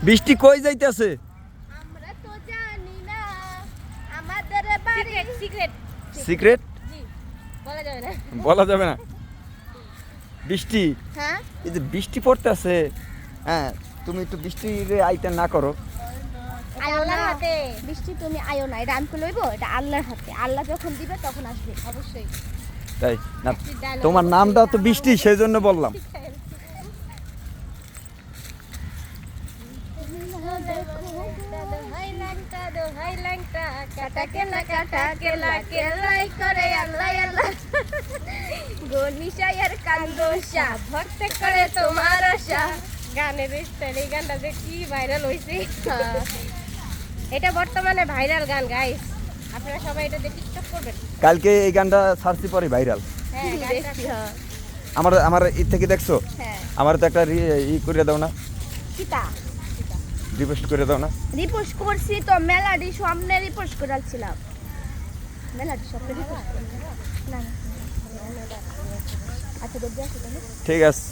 বৃষ্টি কই যাইতেছে? আমরা তো জানি না আমাদের বাড়ি সিক্রেট সিক্রেট জি বলা যাবে না। বলা যাবে না। বৃষ্টি, হ্যাঁ এই যে বৃষ্টি পড়তেছে, হ্যাঁ তুমি একটু বৃষ্টির আইটা না করো। আল্লাহর হাতে বৃষ্টি, তুমি আয়ো না, এটা আমি লইবো, এটা আল্লাহর হাতে। আল্লাহ যখন দিবে তখন আসবে অবশ্যই। তাই না, তোমার নামটা তো বৃষ্টি, সেই জন্য বললাম। গানের স্টাইল, এই গানটা যে কি ভাইরাল হয়েছে, এটা বর্তমানে ভাইরাল গান গাইস, আপনারা সবাই এটা দেখে টিকটক করবেন। কালকে এই গানটা সার্চি পরে ভাইরাল। হ্যাঁ গানটা আমার আমার ই থেকে দেখছো? হ্যাঁ আমার তো একটা ই করে দাও না, কিতা রিপোস্ট করে দাও না। রিপোস্ট করছি তো, মেলাডি সামনে রিপোস্ট করাছিলাম, মেলাডি সামনে রিপোস্ট না। আচ্ছা দেখি ঠিক আছে।